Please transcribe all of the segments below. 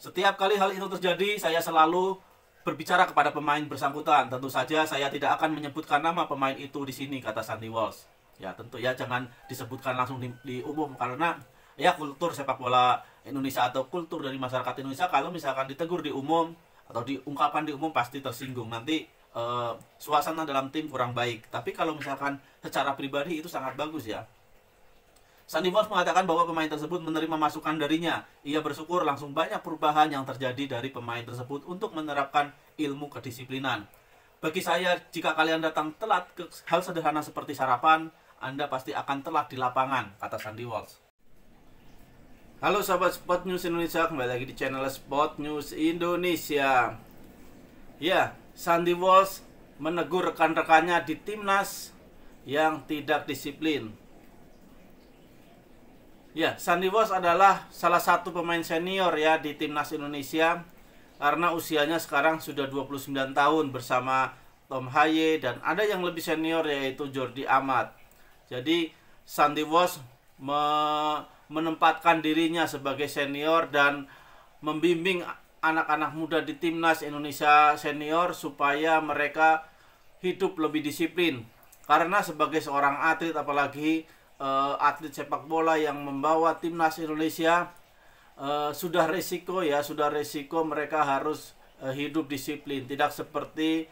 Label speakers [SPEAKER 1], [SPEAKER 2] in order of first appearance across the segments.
[SPEAKER 1] Setiap kali hal itu terjadi, saya selalu berbicara kepada pemain bersangkutan. Tentu saja saya tidak akan menyebutkan nama pemain itu di sini, kata Sandy Walsh. Ya tentu ya jangan disebutkan langsung di umum, karena ya kultur sepak bola Indonesia atau kultur dari masyarakat Indonesia kalau misalkan ditegur di umum atau diungkapkan di umum pasti tersinggung. Nanti suasana dalam tim kurang baik. Tapi kalau misalkan secara pribadi itu sangat bagus ya. Sandy Walsh mengatakan bahwa pemain tersebut menerima masukan darinya. Ia bersyukur langsung banyak perubahan yang terjadi dari pemain tersebut untuk menerapkan ilmu kedisiplinan. Bagi saya, jika kalian datang telat ke hal sederhana seperti sarapan, Anda pasti akan telat di lapangan, kata Sandy Walsh. Halo sahabat Sport News Indonesia, kembali lagi di channel Sport News Indonesia. Ya, Sandy Walsh menegur rekan-rekannya di timnas yang tidak disiplin. Ya, Sandy Walsh adalah salah satu pemain senior ya di timnas Indonesia karena usianya sekarang sudah 29 tahun bersama Tom Haye dan ada yang lebih senior yaitu Jordi Amat. Jadi Sandy Walsh menempatkan dirinya sebagai senior dan membimbing anak-anak muda di timnas Indonesia senior supaya mereka hidup lebih disiplin. Karena sebagai seorang atlet, apalagi atlet sepak bola yang membawa timnas Indonesia, sudah resiko mereka harus hidup disiplin. Tidak seperti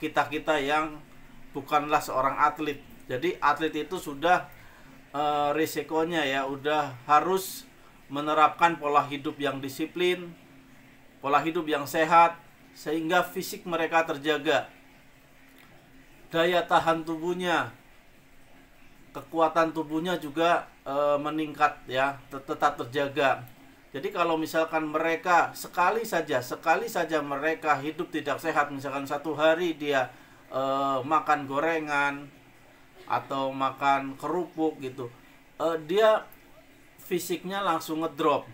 [SPEAKER 1] kita-kita yang bukanlah seorang atlet. Jadi atlet itu sudah risikonya ya, udah harus menerapkan pola hidup yang disiplin, pola hidup yang sehat, sehingga fisik mereka terjaga, daya tahan tubuhnya, kekuatan tubuhnya juga meningkat ya, tetap terjaga. Jadi kalau misalkan mereka sekali saja mereka hidup tidak sehat, misalkan satu hari dia makan gorengan atau makan kerupuk gitu, dia fisiknya langsung ngedrop.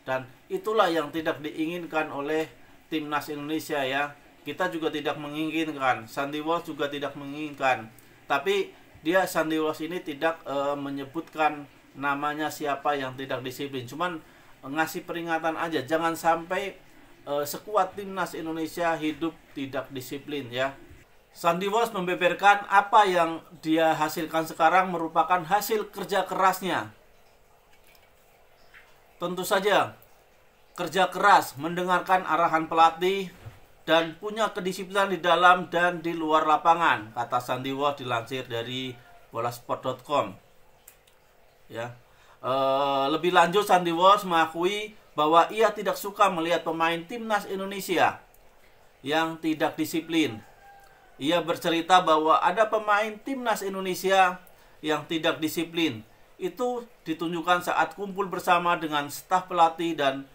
[SPEAKER 1] Dan itulah yang tidak diinginkan oleh timnas Indonesia ya. Kita juga tidak menginginkan, Sandy Walsh juga tidak menginginkan. Tapi Sandy Walsh ini tidak menyebutkan namanya siapa yang tidak disiplin, cuman ngasih peringatan aja, jangan sampai sekuat timnas Indonesia hidup tidak disiplin ya. Sandy Walsh membeberkan apa yang dia hasilkan sekarang merupakan hasil kerja kerasnya. Tentu saja kerja keras, mendengarkan arahan pelatih, dan punya kedisiplinan di dalam dan di luar lapangan, kata Sandy Walsh dilansir dari bolasport.com. Ya, lebih lanjut Sandy Walsh mengakui bahwa ia tidak suka melihat pemain timnas Indonesia yang tidak disiplin. Ia bercerita bahwa ada pemain timnas Indonesia yang tidak disiplin. Itu ditunjukkan saat kumpul bersama dengan staf pelatih dan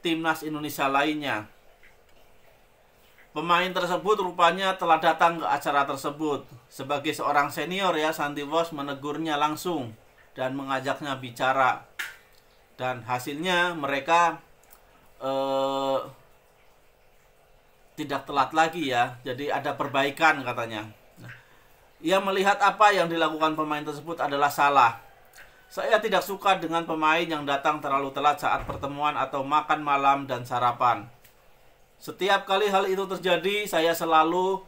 [SPEAKER 1] timnas Indonesia lainnya. Pemain tersebut rupanya telah datang ke acara tersebut. Sebagai seorang senior ya, Sandy Walsh menegurnya langsung dan mengajaknya bicara. Dan hasilnya mereka tidak telat lagi ya. Jadi ada perbaikan katanya. Ia melihat apa yang dilakukan pemain tersebut adalah salah. Saya tidak suka dengan pemain yang datang terlalu telat saat pertemuan atau makan malam dan sarapan. Setiap kali hal itu terjadi, saya selalu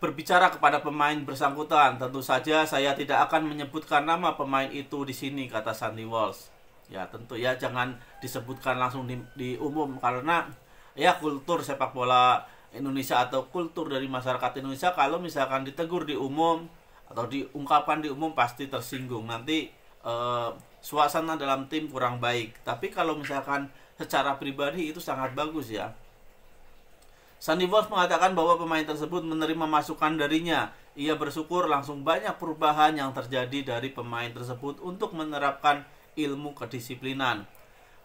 [SPEAKER 1] berbicara kepada pemain bersangkutan. Tentu saja saya tidak akan menyebutkan nama pemain itu di sini, kata Sandy Walsh. Ya tentu ya jangan disebutkan langsung di umum, karena ya kultur sepak bola Indonesia atau kultur dari masyarakat Indonesia kalau misalkan ditegur di umum atau diungkapkan di umum pasti tersinggung. Nanti suasana dalam tim kurang baik. Tapi kalau misalkan secara pribadi itu sangat bagus ya. Sandy Walsh mengatakan bahwa pemain tersebut menerima masukan darinya. Ia bersyukur langsung banyak perubahan yang terjadi dari pemain tersebut untuk menerapkan ilmu kedisiplinan.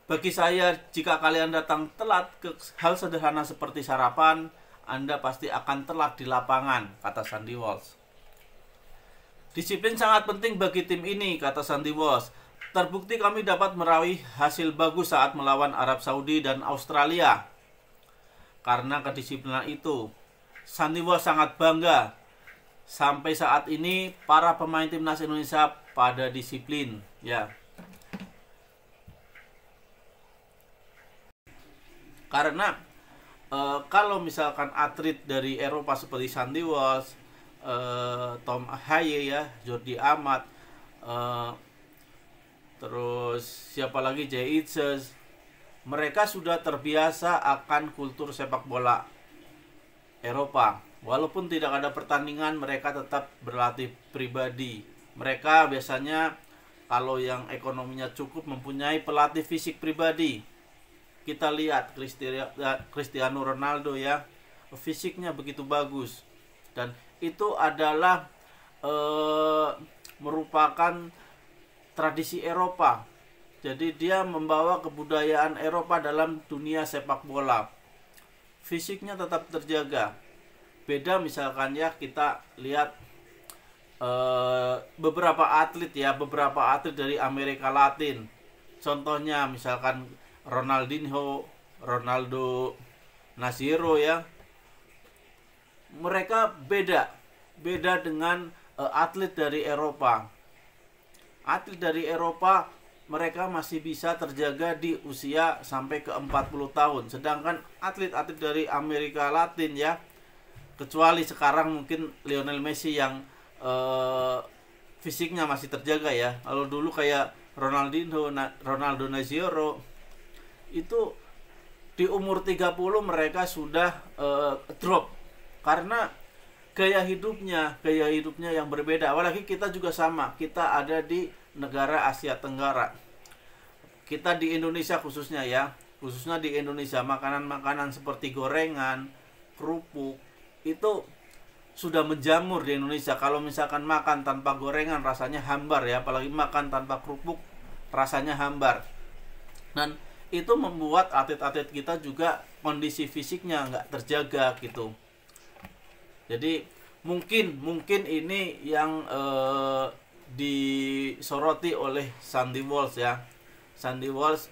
[SPEAKER 1] Bagi saya, jika kalian datang telat ke hal sederhana seperti sarapan, Anda pasti akan telat di lapangan, kata Sandy Walsh. Disiplin sangat penting bagi tim ini, kata Sandy Walsh. Terbukti kami dapat meraih hasil bagus saat melawan Arab Saudi dan Australia. Karena kedisiplinan itu, Sandy Walsh sangat bangga. Sampai saat ini, para pemain timnas Indonesia pada disiplin. Ya. Karena kalau misalkan atlet dari Eropa seperti Sandy Walsh, Tom Haye ya, Jordi Amat, terus siapa lagi, Jay Itzes, mereka sudah terbiasa akan kultur sepak bola Eropa. Walaupun tidak ada pertandingan, mereka tetap berlatih pribadi. Mereka biasanya kalau yang ekonominya cukup mempunyai pelatih fisik pribadi. Kita lihat Cristiano Ronaldo ya, fisiknya begitu bagus, dan itu adalah merupakan tradisi Eropa. Jadi dia membawa kebudayaan Eropa dalam dunia sepak bola. Fisiknya tetap terjaga. Beda misalkan ya, kita lihat beberapa atlet dari Amerika Latin. Contohnya misalkan Ronaldinho, Ronaldo Nazario ya. Mereka beda dengan atlet dari Eropa. Atlet dari Eropa mereka masih bisa terjaga di usia sampai ke 40 tahun. Sedangkan atlet-atlet dari Amerika Latin ya, kecuali sekarang mungkin Lionel Messi yang fisiknya masih terjaga ya. Kalau dulu kayak Ronaldo Nazario itu di umur 30 mereka sudah drop karena gaya hidupnya yang berbeda. Apalagi kita juga sama, kita ada di negara Asia Tenggara. Kita di Indonesia khususnya di Indonesia, makanan-makanan seperti gorengan, kerupuk itu sudah menjamur di Indonesia. Kalau misalkan makan tanpa gorengan rasanya hambar ya, apalagi makan tanpa kerupuk rasanya hambar. Dan itu membuat atlet-atlet kita juga kondisi fisiknya nggak terjaga gitu. Jadi mungkin ini yang disoroti oleh Sandy Walsh ya. Sandy Walsh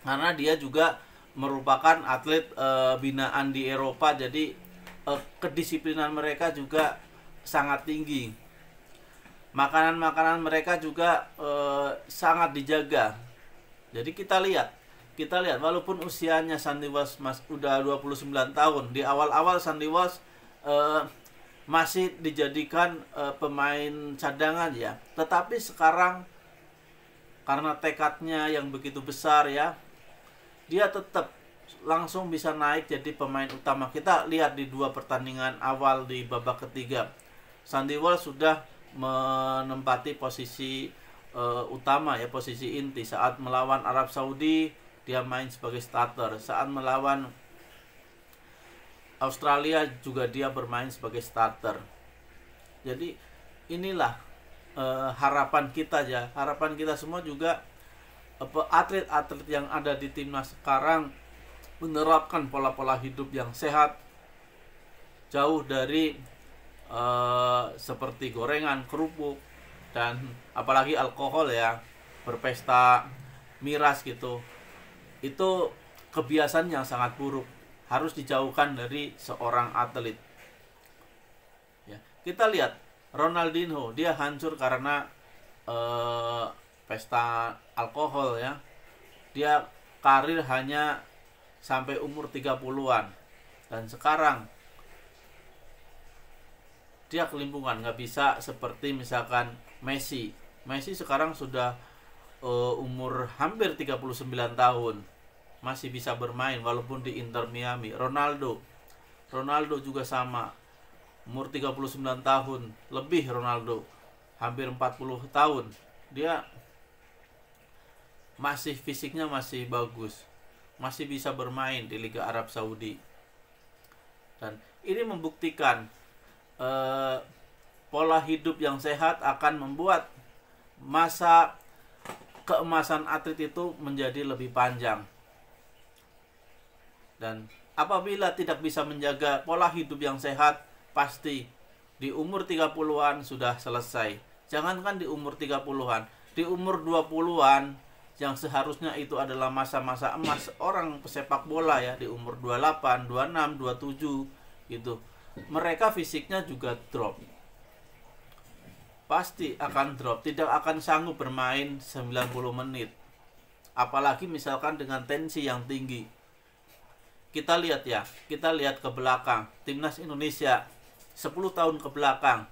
[SPEAKER 1] karena dia juga merupakan atlet binaan di Eropa, jadi kedisiplinan mereka juga sangat tinggi. Makanan-makanan mereka juga sangat dijaga. Jadi kita lihat walaupun usianya Sandy Walsh udah 29 tahun, di awal-awal Sandy Walsh masih dijadikan pemain cadangan ya. Tetapi sekarang karena tekadnya yang begitu besar ya, dia tetap langsung bisa naik jadi pemain utama. Kita lihat di 2 pertandingan awal di babak ketiga, Sandy Walsh sudah menempati posisi utama ya, posisi inti. Saat melawan Arab Saudi dia main sebagai starter, saat melawan Australia juga dia bermain sebagai starter. Jadi inilah harapan kita ya, harapan kita semua juga atlet-atlet yang ada di timnas sekarang menerapkan pola-pola hidup yang sehat, jauh dari seperti gorengan, kerupuk, dan apalagi alkohol ya, berpesta miras gitu. Itu kebiasaan yang sangat buruk, harus dijauhkan dari seorang atlet ya. Kita lihat Ronaldinho, dia hancur karena pesta alkohol ya. Dia karir hanya sampai umur 30-an, dan sekarang dia kelimpungan, nggak bisa seperti misalkan Messi sekarang sudah umur hampir 39 tahun masih bisa bermain walaupun di Inter Miami. Ronaldo juga sama, umur 39 tahun lebih. Ronaldo hampir 40 tahun, dia masih fisiknya masih bagus, masih bisa bermain di Liga Arab Saudi. Dan ini membuktikan pola hidup yang sehat akan membuat masa keemasan atlet itu menjadi lebih panjang. Dan apabila tidak bisa menjaga pola hidup yang sehat, pasti di umur 30-an sudah selesai. Jangankan di umur 30-an, di umur 20-an yang seharusnya itu adalah masa-masa emas orang pesepak bola ya, di umur 28, 26, 27 gitu. Mereka fisiknya juga drop. Pasti akan drop, tidak akan sanggup bermain 90 menit. Apalagi misalkan dengan tensi yang tinggi. kita lihat ke belakang, timnas Indonesia 10 tahun ke belakang,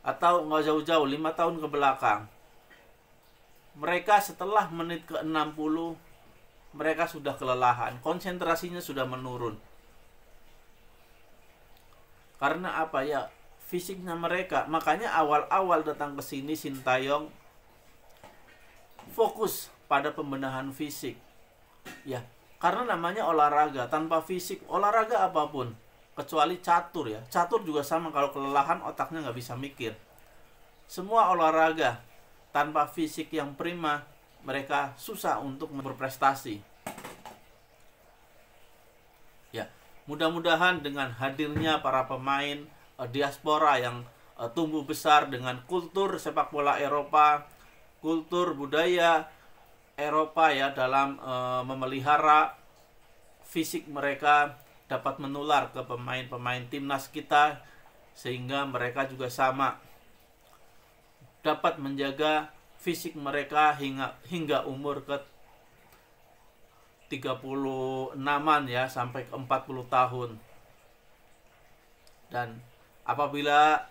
[SPEAKER 1] atau nggak jauh-jauh 5 tahun ke belakang, mereka setelah menit ke 60 mereka sudah kelelahan, konsentrasinya sudah menurun. Karena apa ya, fisiknya mereka. Makanya awal-awal datang ke sini Sintayong fokus pada pembenahan fisik. Ya, karena namanya olahraga, tanpa fisik, olahraga apapun, kecuali catur ya. Catur juga sama, kalau kelelahan otaknya nggak bisa mikir. Semua olahraga tanpa fisik yang prima, mereka susah untuk berprestasi. Ya, mudah-mudahan dengan hadirnya para pemain diaspora yang tumbuh besar dengan kultur sepak bola Eropa, kultur budaya Eropa ya, dalam memelihara fisik mereka dapat menular ke pemain-pemain timnas kita, sehingga mereka juga sama dapat menjaga fisik mereka hingga umur ke 36-an ya, sampai ke 40 tahun. Dan apabila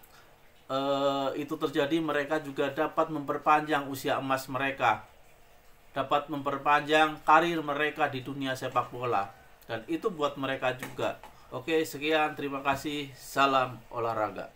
[SPEAKER 1] itu terjadi, mereka juga dapat memperpanjang usia emas mereka, dapat memperpanjang karir mereka di dunia sepak bola, dan itu buat mereka juga. Oke, sekian, terima kasih, salam olahraga.